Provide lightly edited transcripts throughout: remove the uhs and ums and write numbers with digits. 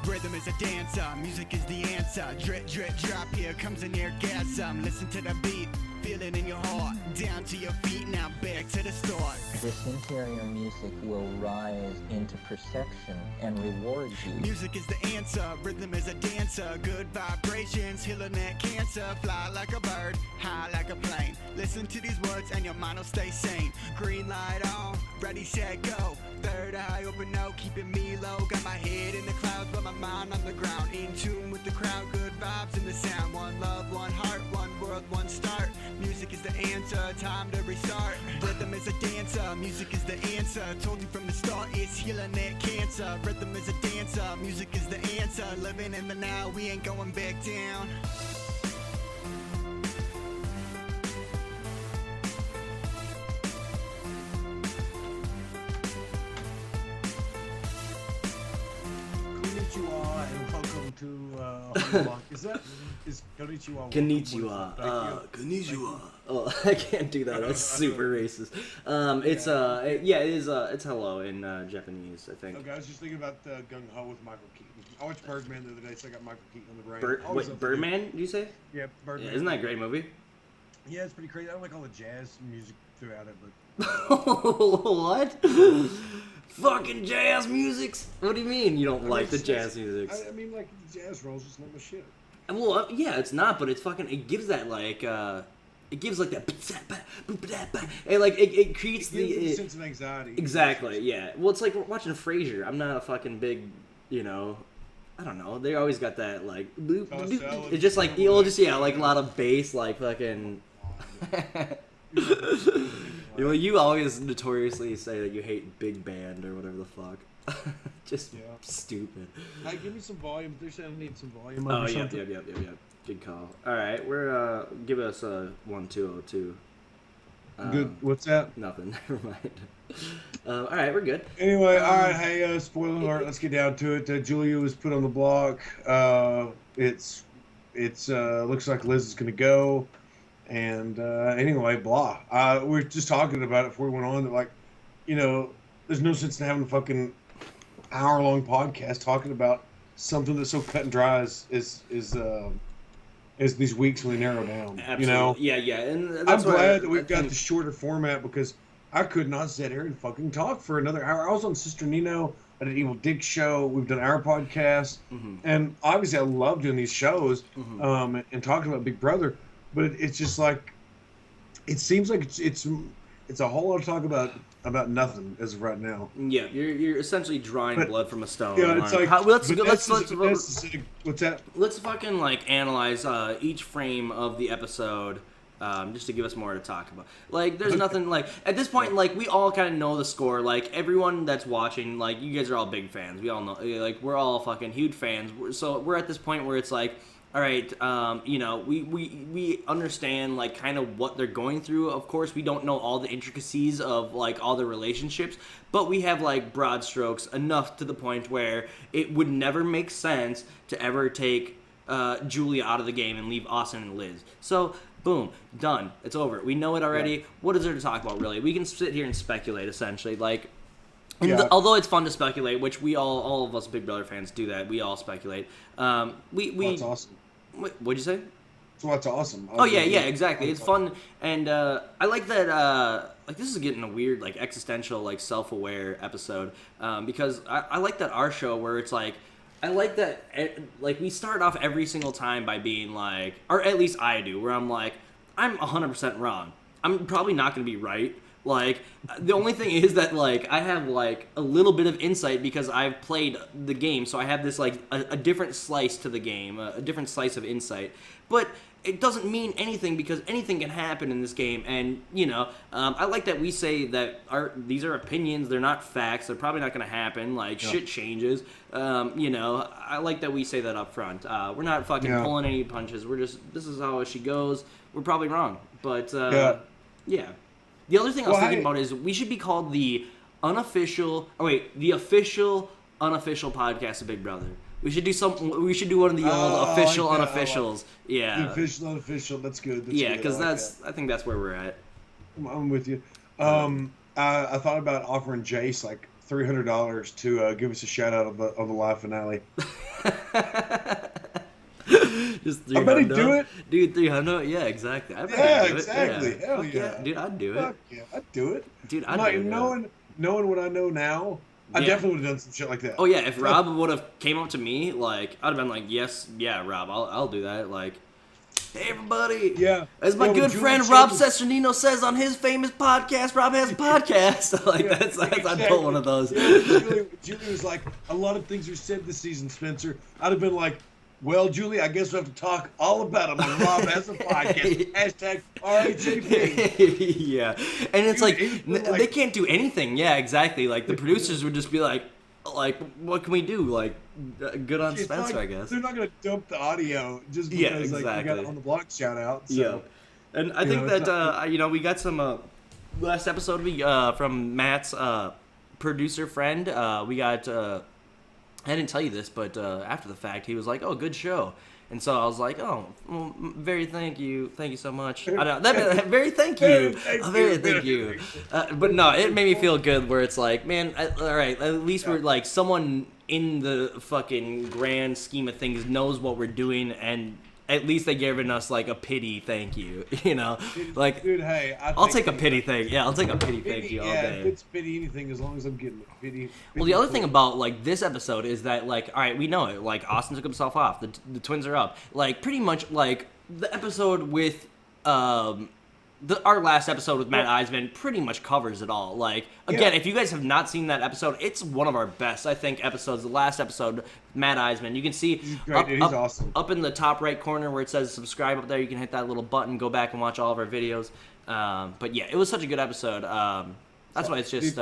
Rhythm is a dancer, music is the answer. Drip, drip, drop, here comes an orgasm. Listen to the beat, feel it in your heart. Down to your feet, now back to the start. This interior music will rise into perception and reward you. Music is the answer, rhythm is a dancer. Good vibrations, healing that cancer. Fly like a bird, high like a plane. Listen to these words and your mind will stay sane. Green light on, ready, set, go. Third eye open, no, keeping me low. Got my head in the clouds, but my mind on the ground. In tune with the crowd, good vibes in the sound. One love, one heart, one world, one start. Music is the answer, time to restart. Rhythm is a dancer, music is the answer. Told you from the start, it's healing that cancer. Rhythm is a dancer, music is the answer. Living in the now, we ain't going back down. Konnichiwa and welcome to Honeylock. Is Konnichiwa? Konnichiwa. Konnichiwa. Oh, I can't do that. That's super racist. It's hello in Japanese, I think. Okay, I was just thinking about Gung Ho with Michael Keaton. I watched Birdman the other day, so I got Michael Keaton on the brain. Birdman? Did you say? Yeah, Birdman. Yeah, isn't that a great movie? Yeah, it's pretty crazy. I don't like all the jazz music throughout it, but What? Fucking jazz musics? What do you mean you don't like the jazz musics? I mean, like the jazz rolls, just not my shit. Well, yeah, it's not, but it's fucking. It gives that like. It gives like that. And like it creates the sense of anxiety. Exactly. Yeah. Well, it's like watching Frasier. I'm not a fucking big, I don't know. They always got that like. It's just like you'll just like a lot of bass, like fucking. You always notoriously say that you hate big band or whatever the fuck. Just stupid. Hey, give me some volume. They're saying I need some volume. Oh, yep. Good call. All right, we're give us a 1202. Good. What's that? Nothing. Never mind. All right, we're good. Anyway, all right. Hey, spoiler alert. Let's get down to it. Julia was put on the block. It's looks like Liz is gonna go. And anyway, blah. We were just talking about it before we went on. That like, there's no sense in having a fucking hour-long podcast talking about something that's so cut and dry as these weeks when they narrow down. Absolutely. Yeah. And I'm glad that we've got the shorter format because I could not sit here and fucking talk for another hour. I was on Sister Nino at an Evil Dick show. We've done our podcast, and obviously I love doing these shows and talking about Big Brother. But it's just like, it seems like it's a whole lot of talk about nothing as of right now. Yeah, you're essentially drawing blood from a stone. Yeah, it's like what's that? Let's fucking like analyze each frame of the episode. Just to give us more to talk about. Like, there's nothing, like, at this point, like, we all kind of know the score. Like, everyone that's watching, like, you guys are all big fans. We all know, like, we're all fucking huge fans. So we're at this point where it's like, all right, we understand, like, kind of what they're going through. Of course, we don't know all the intricacies of, like, all the relationships, but we have, like, broad strokes enough to the point where it would never make sense to ever take Julia out of the game and leave Austin and Liz. So, boom, done. It's over. We know it already. Yeah. What is there to talk about, really? We can sit here and speculate, essentially. Like, although it's fun to speculate, which we all of us Big Brother fans do that. We all speculate. That's awesome. What'd you say? So that's awesome. Yeah, exactly. It's fun, and I like that. Like, this is getting a weird, like, existential, like, self-aware episode because I like that our show where it's like, I like that, like, we start off every single time by being like, or at least I do, where I'm like, I'm 100% wrong. I'm probably not going to be right. Like, the only thing is that, like, I have, like, a little bit of insight because I've played the game, so I have this, like, a different slice to the game, a different slice of insight. But it doesn't mean anything because anything can happen in this game, and, I like that we say that these are opinions, they're not facts, they're probably not going to happen, like, shit changes, I like that we say that up front. We're not fucking pulling any punches, we're just, this is how she goes, we're probably wrong, but, yeah. The other thing I was thinking about is we should be called the official unofficial podcast of Big Brother. We should do We should do one of the old official unofficials. Yeah. The official unofficial. That's good. Because I think that's where we're at. I'm with you. I thought about offering Jace like $300 to give us a shout out on the live finale. Just I bet he'd do it. Dude, 300? Yeah, exactly. I bet Yeah, he'd do exactly. It. Yeah. Hell Fuck yeah. Dude, I'd do it. Fuck yeah, I'd do it. Dude, I'd like, do it. Knowing what I know now, I Yeah. definitely would have done some shit like that. Oh, yeah, if Rob would have came up to me, like, I'd have been like, yes, yeah, Rob, I'll do that. Like, hey, everybody. Yeah. As my Yeah, good when Julie friend said Rob this- Cesternino says on his famous podcast, Rob has a podcast. Like, Yeah, that's I'd exactly. pull one of those. Yeah, Julie was like, a lot of things were said this season, Spencer. I'd have been like, well, Julie, I guess we have to talk all about him on Rob has a podcast. Hashtag RHAP. Yeah. And it's like, Dude, it was like- they can't do anything. Yeah, exactly. Like, the producers would just be like, what can we do? Like, good on It's Spencer, like, I guess. They're not going to dump the audio just because Yeah, like, we exactly. got on the block shout out. So. Yeah. And I You think know, it's that, we got some, last episode from Matt's producer friend. We got, I didn't tell you this, but after the fact, he was like, oh, good show. And so I was like, oh, well, very thank you so much. I don't, very thank you. Very thank you. But no, it made me feel good where it's like, man, all right, at least we're like someone in the fucking grand scheme of things knows what we're doing, and at least they given us like a pity thank you, like Dude, hey, I'll take a pity thank. Yeah, I'll take a pity thank you all yeah, day. if it's pity anything, as long as I'm getting it. Pity. Well, the other thing about like this episode is that like, all right, we know it. Like Austin took himself off. The twins are up. Like pretty much like the episode with our last episode with Matt Eisman pretty much covers it all. Like again, if you guys have not seen that episode, it's one of our best, I think, episodes. The last episode, Matt Eisman. You can see He's great, dude. He's awesome. Up in the top right corner where it says subscribe up there. You can hit that little button. Go back and watch all of our videos. But yeah, it was such a good episode. That's why it's just.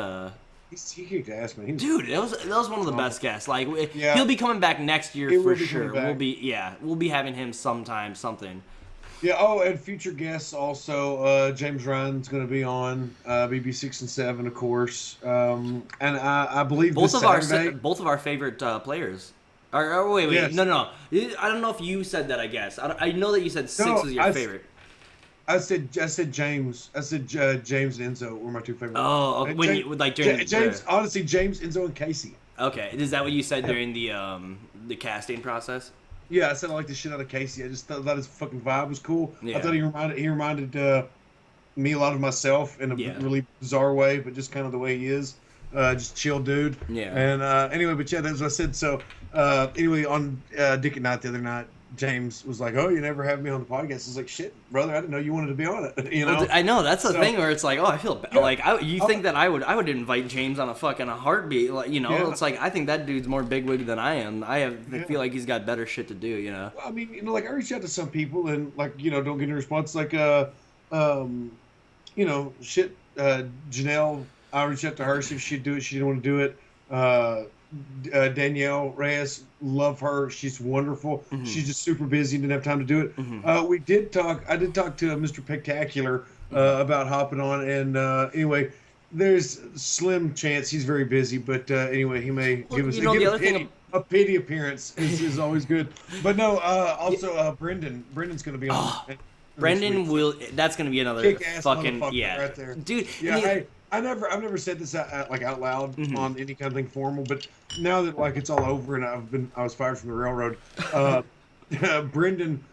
He kicked ass, man. Dude, that was one of the best guests. Like, Yeah. he'll be coming back next year He for will be sure. coming back. We'll be having him sometime, something. Yeah. Oh, and future guests also. James Ryan's going to be on BB 6 and 7, of course. And I believe Both this of Saturday, our favorite players. Wait, Yes. no. I don't know if you said that. I guess I know that you said 6 was your favorite. I said James. I said James and Enzo were my two favorites. Oh, And when James, you like during James, honestly, James, Enzo, and Casey. Okay, is that what you said during the casting process? Yeah, I said I liked the shit out of Casey. I just thought his fucking vibe was cool. Yeah. I thought he reminded me a lot of myself in a Yeah. really bizarre way, but just kind of the way he is. Just chill dude. Yeah. And anyway, but yeah, that's what I said. So anyway, on Dick at Night the other night, James was like, "Oh, you never have me on the podcast." I was like, "Shit, brother, I didn't know you wanted to be on it." You know? Well, I know that's the So- thing where it's like, oh, I feel bad. Yeah. Like, you think that I would invite James on a heartbeat? Like, Yeah. it's like I think that dude's more bigwig than I am. I Yeah. feel like he's got better shit to do. Well, I mean, like I reached out to some people and don't get any response. Like, Janelle, I reached out to her, see if she'd do it. She didn't want to do it. Danielle Reyes, love her. She's wonderful. Mhm. She's just super busy and didn't have time to do it. Mhm. I did talk to Mr. Spectacular about hopping on, and anyway, there's slim chance he's very busy, but anyway, he may Well, give us the other thing. a pity appearance is always good. But no, also Brendan's going to be on. Brendan will. That's gonna be another Kick-ass fucking motherfucker right there. dude. Yeah, and the- hey, I've never said this out loud Mhm. on any kind of thing formal, but now that like it's all over and I was fired from the railroad, Brendan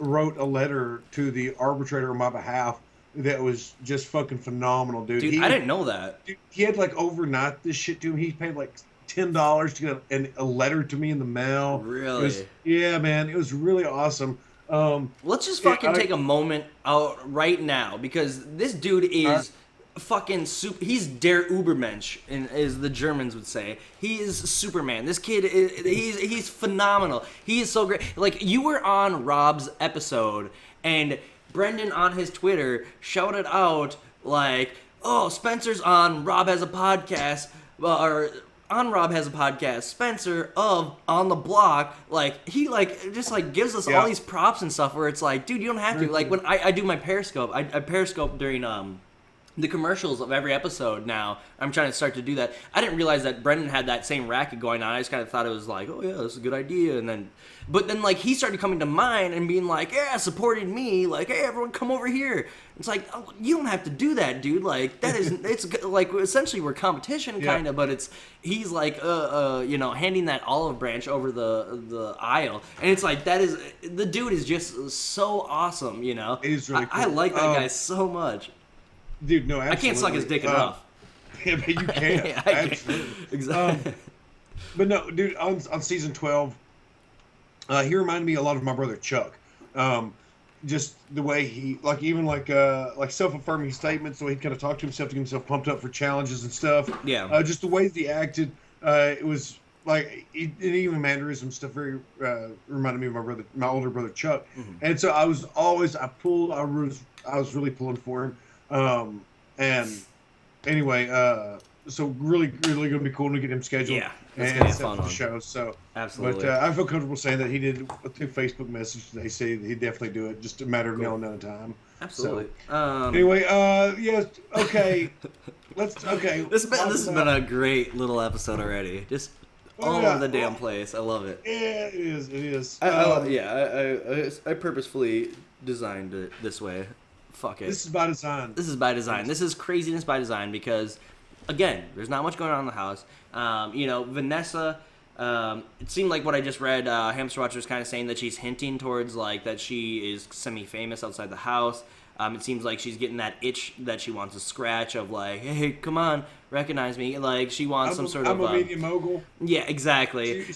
wrote a letter to the arbitrator on my behalf that was just fucking phenomenal, dude. dude, I didn't know that. Dude, he had like overnight this shit to him. He paid like $10 to get a letter to me in the mail. Really? Yeah, man, it was really awesome. Let's just Yeah, fucking take a moment out right now because this dude is fucking super. He's der Ubermensch, as the Germans would say. He is Superman. This kid he's phenomenal. He is so great. Like you were on Rob's episode, and Brendan on his Twitter shouted out like, "Oh, Spencer's on. Rob has a podcast." Or on Rob has a podcast, Spencer of On the Block, like he just gives us all these props and stuff where it's like, dude, you don't have to. Like when I do my Periscope, I Periscope during the commercials of every episode now. I'm trying to start to do that. I didn't realize that Brendan had that same racket going on. I just kind of thought it was like, oh yeah, this is a good idea. But then like he started coming to mine and being like, yeah, supporting me. Like, hey, everyone, come over here. It's like, oh, you don't have to do that, dude. Like that is, it's like essentially we're competition kind of, but he's like, handing that olive branch over the aisle, and it's like the dude is just so awesome. You know, it is really cool. I like that guy so much. Dude, no, absolutely. I can't suck his dick enough. Yeah, but you can. Yeah, absolutely. Exactly. But no, dude, on season 12, he reminded me a lot of my brother Chuck. Just the way he, like, even like self-affirming statements, the way he kind of talked to himself to get himself pumped up for challenges and stuff. Yeah. Just the way he acted, it was like, even mannerism stuff very reminded me of my older brother Chuck. Mm-hmm. And so I was really pulling for him. And anyway, so really going to be cool to get him scheduled. Yeah, and set for the show. So absolutely. But I feel comfortable saying that he did through Facebook message. They say that he'd definitely do it. Just a matter of nailing down time. Absolutely. So, anyway, yes. Okay. This has been a great little episode already. Just all over the damn place. I love it. Yeah, it is. It is. I purposefully designed it this way. Fuck it. This is by design. This is by design. This is craziness by design because, again, there's not much going on in the house. Vanessa, it seemed like what I just read, Hamster Watcher was kind of saying that she's hinting towards, like, that she is semi-famous outside the house. It seems like she's getting that itch that she wants to scratch of, like, hey, come on, recognize me. Like, she wants I'm a media mogul. Yeah, exactly.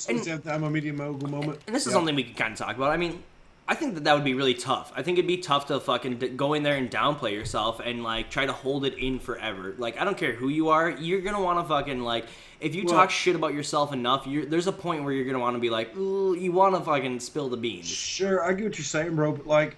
I'm a media mogul moment. And this is something we can kind of talk about. I mean, I think that would be really tough. I think it'd be tough to fucking go in there and downplay yourself and, like, try to hold it in forever. Like, I don't care who you are, you're gonna want to fucking, like, if you talk shit about yourself enough, there's a point where you're gonna want to be like, ooh, you want to fucking spill the beans. Sure, I get what you're saying, bro, but, like,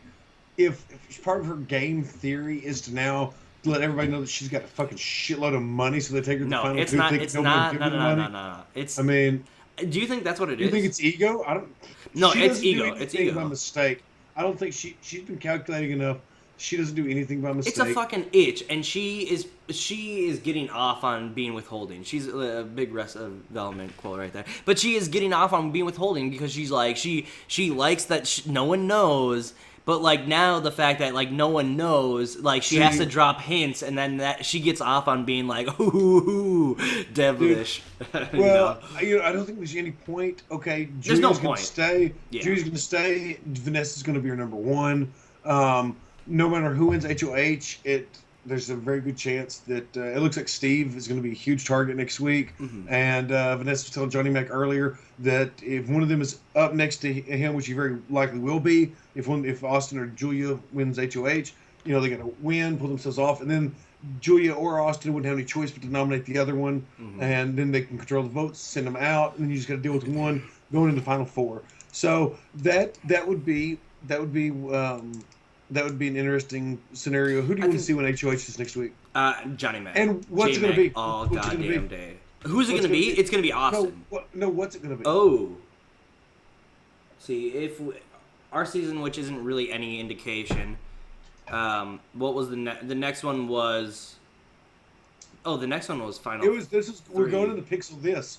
if part of her game theory is to now let everybody know that she's got a fucking shitload of money, so they take her to the final two. No, it's not. I mean... Do you think that's what it is? You think it's ego? I don't... No, it's ego. It's ego. By mistake. I don't think she's been calculating enough. She doesn't do anything by mistake. It's a fucking itch, and she is getting off on being withholding. She's a big Arrested Development quote right there. But she is getting off on being withholding because she's like she likes that no one knows. But, like, now the fact that, like, no one knows, like, she has to drop hints, and then that she gets off on being like, ooh, devilish. Well, I don't think there's any point. Okay, there's no point. Stay. Yeah. Julie's going to stay. Vanessa's going to be her number one. No matter who wins HOH, there's a very good chance that it looks like Steve is going to be a huge target next week. Mm-hmm. And Vanessa was telling Johnny Mac earlier that if one of them is up next to him, which he very likely will be, if Austin or Julia wins HOH, they got to win, pull themselves off, and then Julia or Austin wouldn't have any choice but to nominate the other one, mm-hmm. and then they can control the votes, send them out, and then you just got to deal with one going into the final four. So that would be an interesting scenario. Who do you want to see when HOH is next week? Johnny Mac. And what's it going to be? All goddamn day. Who's it going to be? It's going to be Austin. No, what's it going to be? Oh. See, if our season, which isn't really any indication, what was the next one was... Oh, the next one was Final We're going to the Pixel This.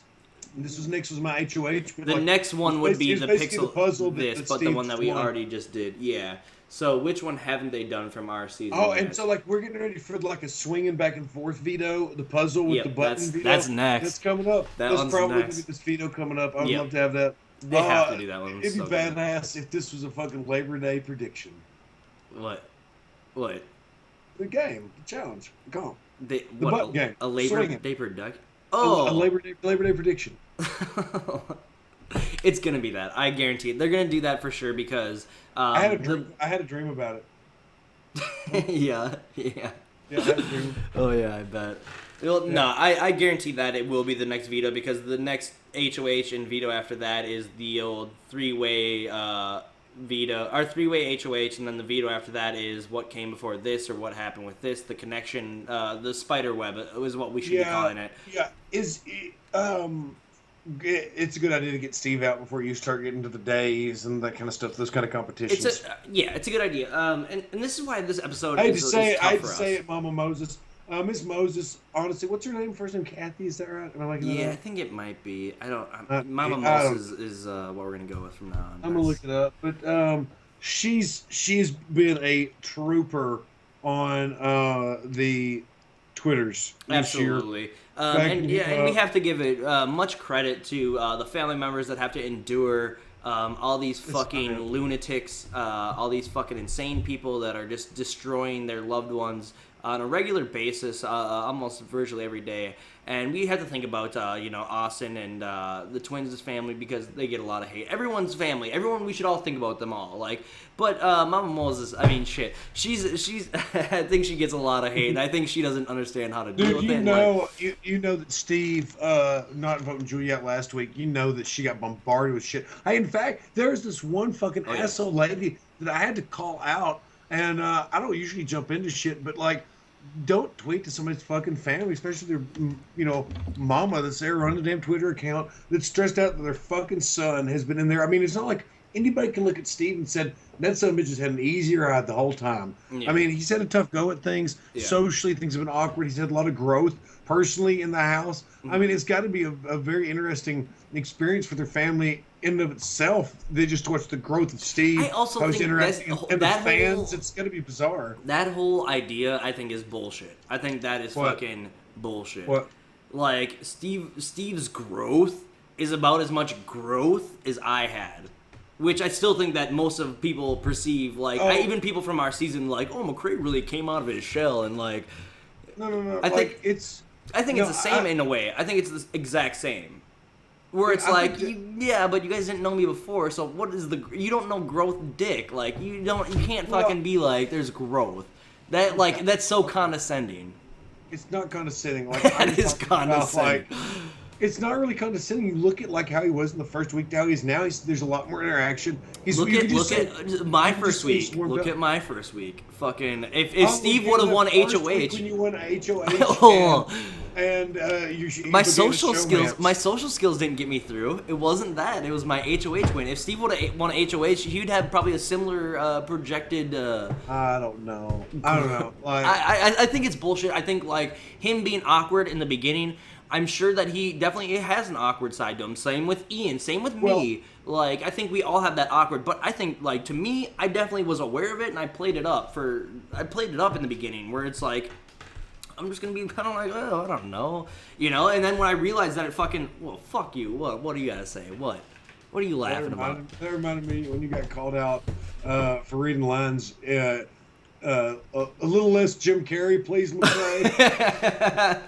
Next was my HOH. But the next one would be the Pixel Puzzle This, but the one that we already just did. Yeah. So which one haven't they done from our season? Oh, and so like we're getting ready for like a swinging back and forth veto, the puzzle with the button veto. That's next. That's coming up. That's probably this veto coming up. I would love to have that. They have to do that one. It'd be badass if this was a fucking Labor Day prediction. What? The game, the challenge. Go on. The button game. A Labor Day prediction. Oh, a Labor Day prediction. It's gonna be that. I guarantee it. They're gonna do that for sure because I had a dream about it. Yeah. Yeah, I had a dream. Oh yeah, I bet. Well, yeah. No, I guarantee that it will be the next veto because the next HOH and veto after that is the old three-way veto, or three-way HOH, and then the veto after that is what came before this or what happened with this. The connection, the spider web is what we should be calling it. Yeah, it's a good idea to get Steve out before you start getting to the days and that kind of stuff, those kind of competitions. It's a good idea. And this is why this episode I hate to say it, Mama Moses. Miss Moses, honestly, what's her name? First name Kathy, is that right? Am I making that Yeah, I up? think it might be. Mama I don't. Moses is what we're gonna go with from now on. I'm gonna look That's it up. But she's been a trooper on the Twitters this year, absolutely. backing And yeah, him and we up. have to give it much credit to the family members that have to endure all these It's fucking lunatics, all these fucking insane people that are just destroying their loved ones on a regular basis, almost virtually every day. And we have to think about, Austin and the twins' family because they get a lot of hate. Everyone's family, everyone, we should all think about them all. But Mama Moses, I mean, shit, she's, I think she gets a lot of hate. And I think she doesn't understand how to deal Dude, with you it. know, you know that Steve not voting Juliet last week. You know that she got bombarded with shit. Hey, in fact, there's this one fucking Oh, yeah. asshole lady that I had to call out, and I don't usually jump into shit, but like, don't tweet to somebody's fucking family, especially their, mama that's there running a damn Twitter account that's stressed out that their fucking son has been in there. I mean, it's not like anybody can look at Steve and said that son of a bitch has had an easier ride the whole time. Yeah. I mean, he's had a tough go at things. Yeah. Socially, things have been awkward. He's had a lot of growth personally in the house. I mean, it's got to be a very interesting experience for their family in and of itself. They just watch the growth of Steve. I also how he's think interacting that's- and the that fans. whole- It's going to be bizarre. That whole idea, I think, is bullshit. I think that is What? fucking bullshit. What? Like Steve's growth is about as much growth as I had, which I still think that most of people perceive. Like Oh. even people from our season, like, oh, McCray really came out of his shell, and like No. I like, think- it's. I think No, it's the same in a way. I think it's the exact same. Where it's I like, think yeah, but you guys didn't know me before, so what is you don't know growth dick. Like, you can't Well- fucking be like, there's growth. That's so condescending. It's not condescending. Like That I'm is talking about, condescending. like, it's not really condescending. You look at like how he was in the first week to how he is now. There's a lot more interaction. Look you at can just say- my you can first just say week. he's warmed Look up. at my first week. Fucking if Probably Steve in would have the won first week HOH. when you won HOH. Oh. and you My began to social skills, showmance. my social skills didn't get me through. It wasn't that. It was my HOH win. If Steve would have won HOH, he'd have probably a similar projected. I don't know. Like I think it's bullshit. I think like him being awkward in the beginning. I'm sure that he definitely has an awkward side to him. Same with Ian. Same with me. Like I think we all have that awkward. But I think like to me, I definitely was aware of it and I played it up in the beginning where it's like. I'm just gonna be kind of like, oh, I don't know, And then when I realized that it fucking, well, fuck you. What do you gotta say? What are you laughing about? That reminded me when you got called out for reading lines. A little less Jim Carrey, please, McCray.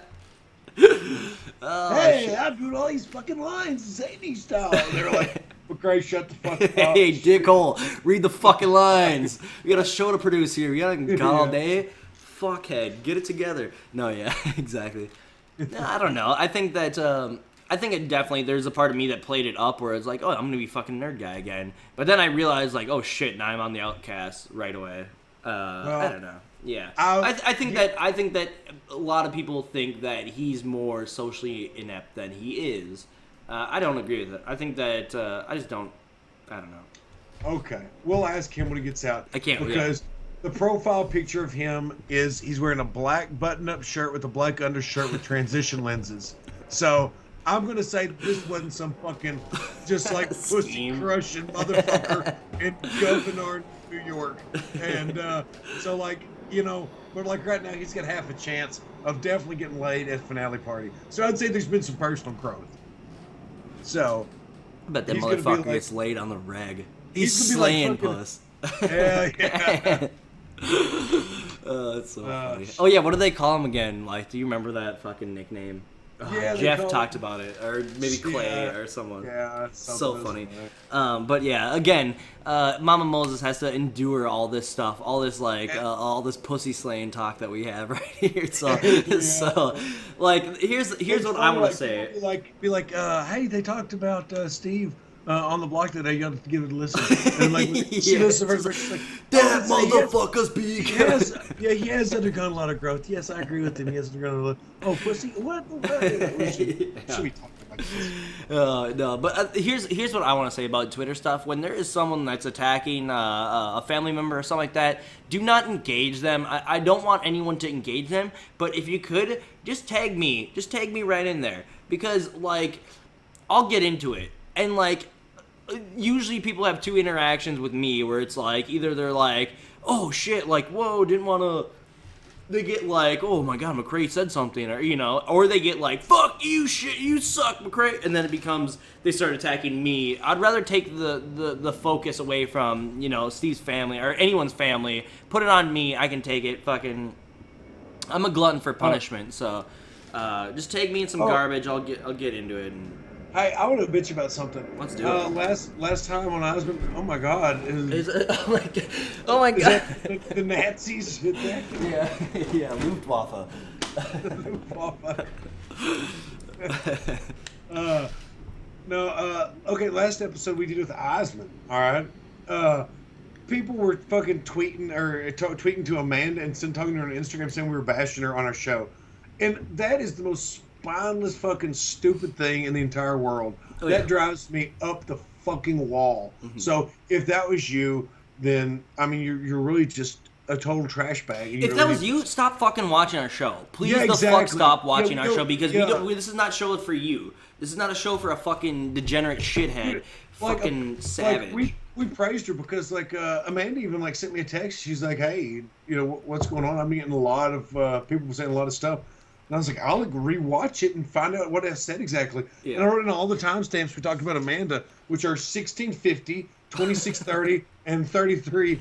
Oh, hey, shit. I'm doing all these fucking lines, Zany style. And they were like, McCray, shut the fuck up. Hey, dickhole, read the fucking lines. We got a show to produce here. We got all day. Fuckhead, get it together. No, yeah, exactly. No, I don't know. I think that I think it definitely there's a part of me that played it up where it's like, oh, I'm gonna be fucking nerd guy again. But then I realized like, oh shit, now I'm on the outcast right away. I don't know. Yeah, I think that a lot of people think that he's more socially inept than he is. I don't agree with it. I think that I just don't. I don't know. Okay, we'll ask him when he gets out. I can't because the profile picture of him is he's wearing a black button-up shirt with a black undershirt with transition lenses. So I'm gonna say this wasn't some fucking just like pussy Scheme. crushing motherfucker in Governor, New York. And so like but like right now he's got half a chance of definitely getting laid at finale party. So I'd say there's been some personal growth. So I bet that he's gonna be motherfucker like- gets laid on the reg. He's he's gonna be slaying like fucking- puss. yeah. That's so funny. Oh yeah, what do they call him again? Like, do you remember that fucking nickname? Yeah, they Jeff call talked about it, or maybe Clay Yeah. or someone. Yeah, that's So something, funny. isn't it? But yeah, again, Mama Moses has to endure all this stuff, all this like, all this pussy slaying talk that we have right here. So, so, like, here's what I It's want funny, to say. Be like, hey, they talked about Steve on the block today. You have to give it a listen. And like she Yeah, listens it's to her, she's like, that "Oh, motherfucker's big. he has undergone a lot of growth. Yes, I agree with him. He has undergone a lot. Oh, pussy, what? We should be talking about this. No, but here's what I want to say about Twitter stuff. When there is someone that's attacking a family member or something like that, do not engage them. I don't want anyone to engage them, but if you could, just tag me. Just tag me right in there. Because, like, I'll get into it. And, like, usually people have two interactions with me where it's like, either they're like, oh shit, like, whoa, didn't want to... They get like, oh my god, McCrae said something, or, you know, or they get like, fuck you, shit, you suck, McCrae, and then it becomes, they start attacking me. I'd rather take the focus away from, you know, Steve's family, or anyone's family, put it on me, I can take it, fucking, I'm a glutton for punishment, so, just take me in some garbage, I'll get into it, and... I want to bitch about something. Let's do it. Last time on Osmond, oh my god. Oh my god. The Nazis hit that? Yeah, Luftwaffe. Okay, last episode we did with Osmond, alright? People were fucking tweeting to Amanda and then talking to her on Instagram saying we were bashing her on our show. And that is the most spineless fucking stupid thing in the entire world. That drives me up the fucking wall. Mm-hmm. So if that was you, then I mean you're really just a total trash bag. If that was you, stop fucking watching our show. Please fuck stop watching our show because this is not show for you. This is not a show for a fucking degenerate shithead. Fucking savage. Like we praised her because like Amanda even like sent me a text. She's like, hey, you know what's going on? I'm getting a lot of people saying a lot of stuff. And I was like, I'll rewatch it and find out what I said exactly. Yeah. And I wrote in all the timestamps we talked about Amanda, which are 16:50, 26:30, and 33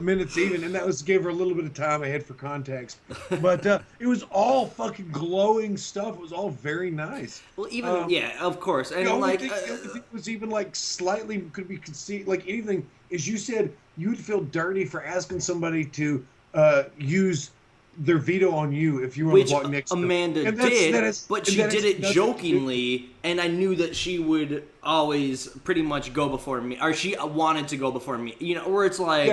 minutes even. And that gave her a little bit of time ahead for context. But it was all fucking glowing stuff. It was all very nice. Well, even of course. And the only like, thing was even like slightly could be conceived. Like anything, as you said, you would feel dirty for asking somebody to use their veto on you if you were on the block next to them. Amanda did, but she did it jokingly, and I knew that she would always pretty much go before me, or she wanted to go before me, you know, where it's like,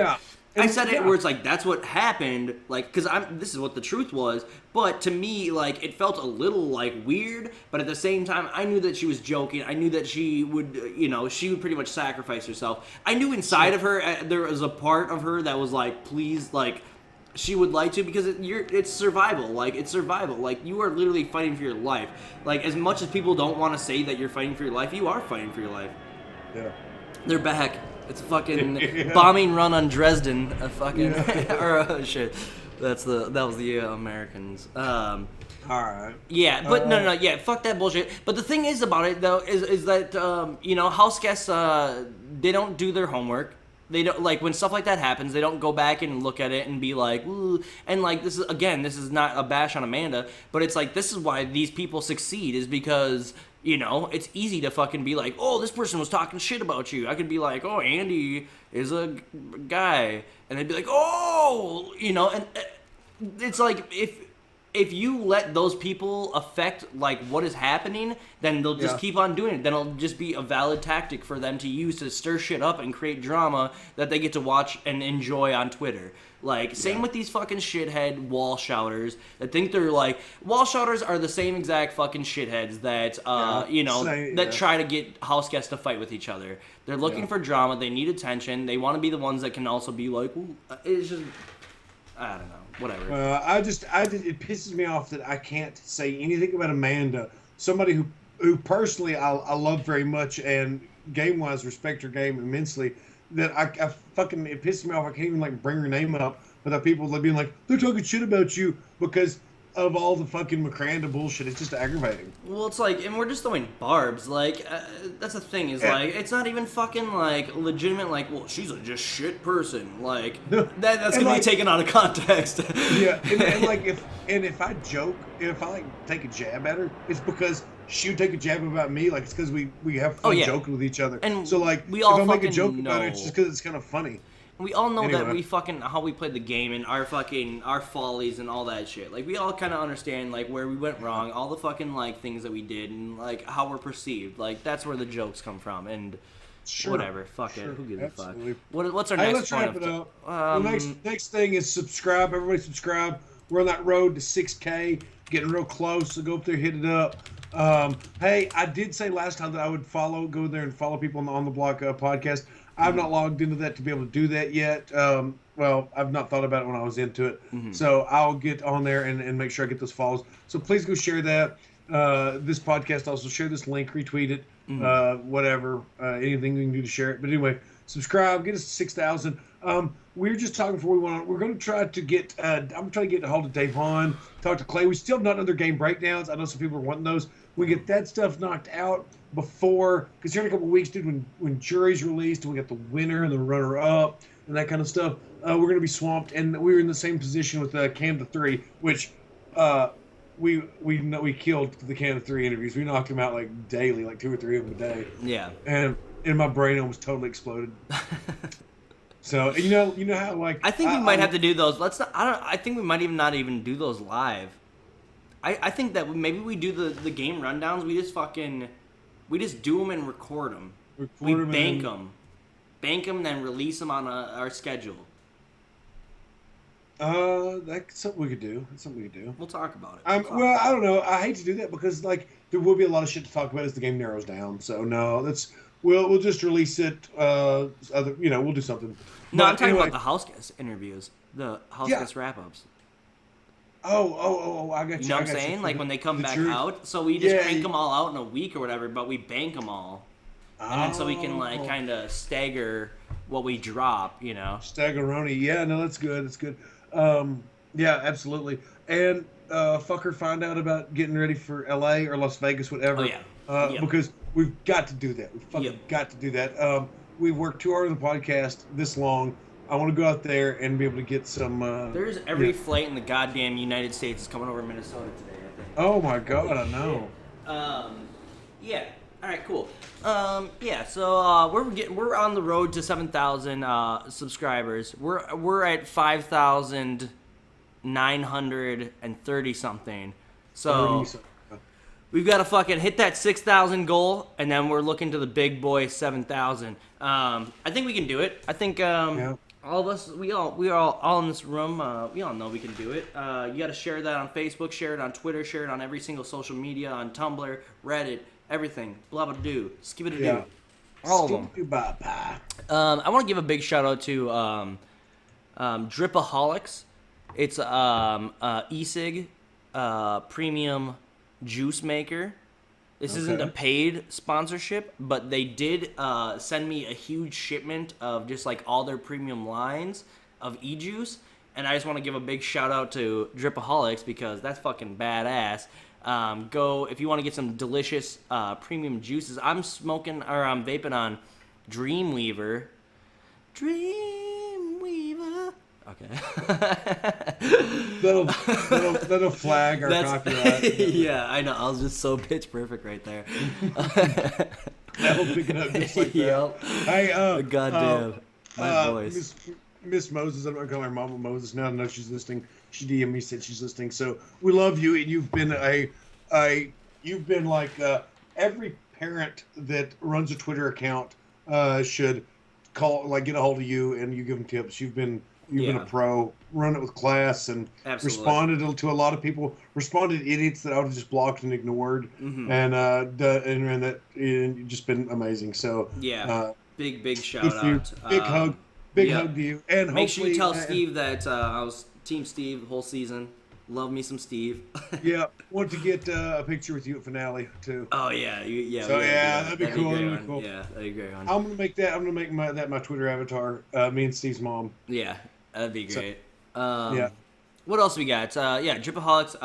I said it where it's like, that's what happened, like, because this is what the truth was, but to me, like, it felt a little, like, weird, but at the same time, I knew that she was joking, I knew that she would, you know, she would pretty much sacrifice herself. I knew inside of her, there was a part of her that was like, please, like, she would like to, because it's survival. Like, it's survival. Like, you are literally fighting for your life. Like, as much as people don't want to say that you're fighting for your life, you are fighting for your life. Yeah. They're back. It's a fucking bombing run on Dresden. A fucking shit. That was the Americans. All right. Yeah, but no, yeah, fuck that bullshit. But the thing is about it though is that you know, house guests they don't do their homework. They don't, like, when stuff like that happens, they don't go back and look at it and be like, ooh. And, like, this is not a bash on Amanda, but it's like, this is why these people succeed, is because, you know, it's easy to fucking be like, oh, this person was talking shit about you. I could be like, oh, Andy is a guy. And they'd be like, oh, you know, and it's like, if you let those people affect, like, what is happening, then they'll just keep on doing it. Then it'll just be a valid tactic for them to use to stir shit up and create drama that they get to watch and enjoy on Twitter. Like, same with these fucking shithead wall shouters that think they're, like... Wall shouters are the same exact fucking shitheads that, that try to get house guests to fight with each other. They're looking for drama. They need attention. They want to be the ones that can also be like, ooh, it's just... I don't know. Whatever. It pisses me off that I can't say anything about Amanda, somebody who personally I love very much and game-wise respect her game immensely, that I fucking, it pisses me off. I can't even like bring her name up without people being like, they're talking shit about you because of all the fucking McCranda bullshit. It's just aggravating. Well, it's like, and we're just throwing barbs. Like, that's the thing, is like, it's not even fucking like legitimate, like, well, she's a just shit person. Like, that's gonna be taken out of context. and like, if I joke, if I like take a jab at her, it's because she would take a jab about me. Like, it's because we have fun joking with each other. And so like, we all if I make a fucking joke know. about it, it's just because it's kind of funny. We all know that Anyway. we fucking how we played the game and our follies and all that shit. Like we all kind of understand like where we went wrong, all the fucking like things that we did, and like how we're perceived. Like that's where the jokes come from, and whatever. Fuck it. Who gives Absolutely. a fuck? What's our Hey, next let's point? wrap it up. The next thing is subscribe. Everybody subscribe. We're on that road to 6K, getting real close. So go up there, hit it up. Hey, I did say last time that I would go there and follow people on the Block podcast. I've not logged into that to be able to do that yet. Well, I've not thought about it when I was into it. So I'll get on there and make sure I get those follows. So please go share that. This podcast, also share this link, retweet it, whatever, anything you can do to share it. But anyway, subscribe, get us to 6,000. We're just talking before we went on. We're going to try to get, I'm trying to get a hold of Dave Hahn, talk to Clay. We still have not done their game breakdowns. I know some people are wanting those. We get that stuff knocked out before, because here in a couple of weeks, dude, when jury's released and we got the winner and the runner-up and that kind of stuff, we're going to be swamped. And we were in the same position with Canada 3, which we killed the Canada 3 interviews. We knocked them out like daily, like 2 or 3 of them a day. Yeah. And my brain almost totally exploded. So you know how like I think we might have to do those. I think we might not even do those live. I think that maybe we do the game rundowns. We just do them and record them. We bank them, then release them on our schedule. That's something we could do. We'll talk about it. Well, I don't know. I hate to do that because like there will be a lot of shit to talk about as the game narrows down. So no, we'll just release it. We'll do something. No, I'm talking about the house guest interviews, the house guest wrap ups. Oh, I got you. You know what I'm saying? Like when they come back out. So we just crank them all out in a week or whatever, but we bank them all. And then so we can like kind of stagger what we drop, you know. Staggeroni. Yeah, no, that's good. That's good. Yeah, absolutely. And fucker, find out about getting ready for LA or Las Vegas, whatever. Oh, yeah. Because we've got to do that. We fucking got to do that. We've worked 2 hours on the podcast this long. I want to go out there and be able to get some. There's every flight in the goddamn United States is coming over Minnesota today, I think. Oh my god, I know. Yeah. All right, cool. So we're on the road to 7,000 subscribers. We're at 5,930 something. So we've got to fucking hit that 6,000 goal, and then we're looking to the big boy 7,000. I think we can do it. I think all of us, we are all in this room. We all know we can do it. You got to share that on Facebook, share it on Twitter, share it on every single social media, on Tumblr, Reddit. Everything. Blah, blah, do. Skip it, do. All of them. I want to give a big shout out to Dripaholics. It's e-cig premium juice maker. This isn't a paid sponsorship, but they did send me a huge shipment of just like all their premium lines of e-juice. And I just want to give a big shout out to Dripaholics because that's fucking badass. Go if you want to get some delicious premium juices. I'm vaping on Dreamweaver. Okay. that'll flag our copyright. Yeah, I know. I was just so pitch perfect right there. That'll pick it up just like that. Yep. Hey, goddamn, my voice. Miss Moses, I'm not calling her Mama Moses now. I know she's listening. She DM'd me, said she's listening. So we love you, and you've been like every parent that runs a Twitter account should get a hold of you, and you give them tips. You've been a pro, run it with class, and responded to a lot of people. Responded to idiots that I would have just blocked and ignored, and you've just been amazing. So big shout out, big hug to you, and make sure you tell Steve that I was Team Steve the whole season. Love me some Steve. Yeah, want to get a picture with you at finale too. Oh yeah. So that'd be cool. Yeah, that'd be great. I'm gonna make that my Twitter avatar. Me and Steve's mom. Yeah, that'd be great. Yeah. What else we got? Dripaholics.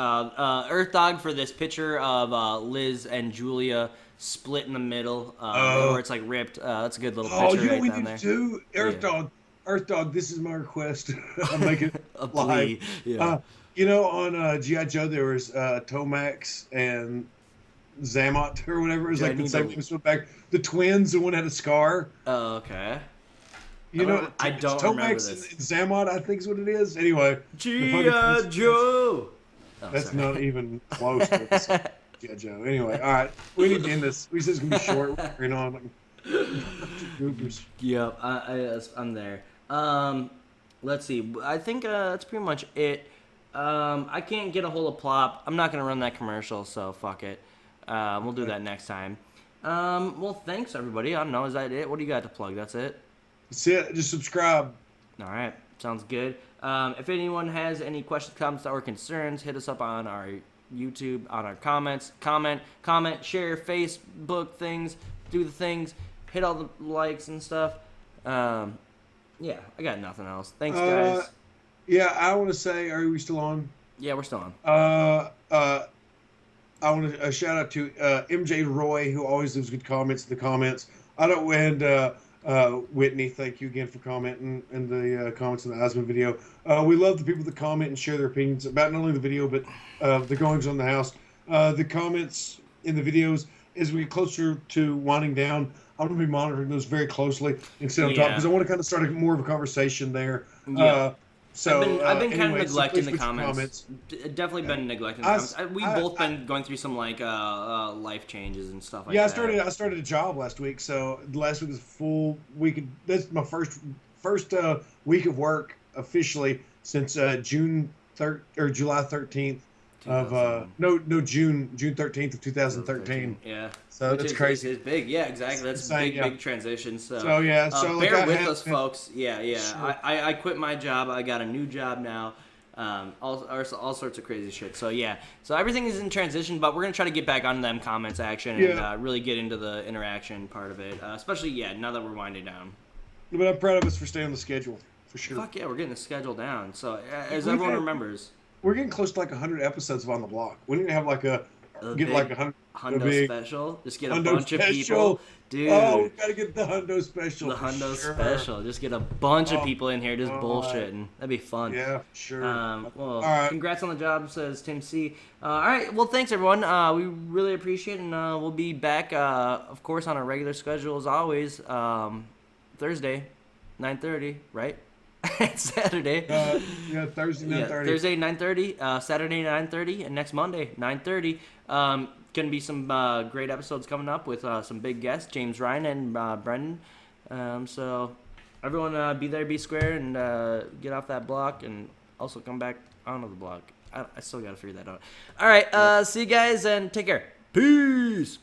Earth Dog for this picture of Liz and Julia split in the middle, where it's like ripped. That's a good little picture right down there. Too? Earth Dog. This is my request. I'm making a live. Plea. Yeah. On G.I. Joe there was Tomax and Xamot or whatever. It was like the same name back. The twins. The one had a scar. Oh, okay. You know, I it's don't remember Tomex this. and Zammot, I think is what it is. Anyway, G.I. Joe. Oh, that's sorry. not even close to what this G.I. Joe. Anyway, all right, we need to end this. We said it's gonna be short. We're carrying on like goobers. Yep, I'm there. Let's see. I think that's pretty much it. I can't get a hold of Plop. I'm not gonna run that commercial, so fuck it. We'll do that next time. Well, thanks everybody. I don't know. Is that it? What do you got to plug? That's it. That's it. Just subscribe. All right, sounds good. If anyone has any questions, comments, or concerns, hit us up on our YouTube, on our comments. Comment, share, Facebook things, do the things, hit all the likes and stuff. Yeah, I got nothing else. Thanks, guys. Yeah, I want to say, are we still on? Yeah, we're still on. I want to shout out to MJ Roy, who always leaves good comments in the comments. I don't, and Whitney, thank you again for commenting in the comments in the Osmond video. We love the people that comment and share their opinions about not only the video, but the goings on in the house. The comments in the videos, as we get closer to winding down, I'm going to be monitoring those very closely instead of talking, because I want to kind of start more of a conversation there. Yeah. So I've been kind anyway, of neglecting so the comments. Definitely been neglecting the comments. We've both been going through some like life changes and stuff like that. Yeah, I started a job last week, so last week was a full week. That's my first week of work officially since July 13th of June 13th of 2013. Yeah. So that's crazy. It's big. Yeah, exactly. That's a big transition. So yeah, bear with us, folks. Yeah. Sure. I quit my job. I got a new job now. All sorts of crazy shit. So yeah. So everything is in transition, but we're gonna try to get back on them comments action and really get into the interaction part of it. Especially now that we're winding down. But I'm proud of us for staying on the schedule for sure. Fuck yeah, we're getting the schedule down. So as everyone remembers, we're getting close to like 100 episodes of On the Block. We need to have like a big 100 Hundo special. Just get a Hundo bunch of people. Dude. Oh, we gotta get the Hundo special. The Hundo special. Just get a bunch of people in here just bullshitting. That'd be fun. Yeah, sure. Well, all right. Congrats on the job, says Tim C. All right. Well, thanks, everyone. We really appreciate it, and we'll be back, of course, on our regular schedule as always. Thursday, 9:30, right? It's Saturday. Thursday 9:30. Thursday 9:30. Saturday 9:30, and next Monday 9:30. Gonna be some great episodes coming up with some big guests, James Ryan and Brendan. So everyone, be there, be square, and get off that block, and also come back onto the block. I still gotta figure that out. All right. See you guys, and take care. Peace.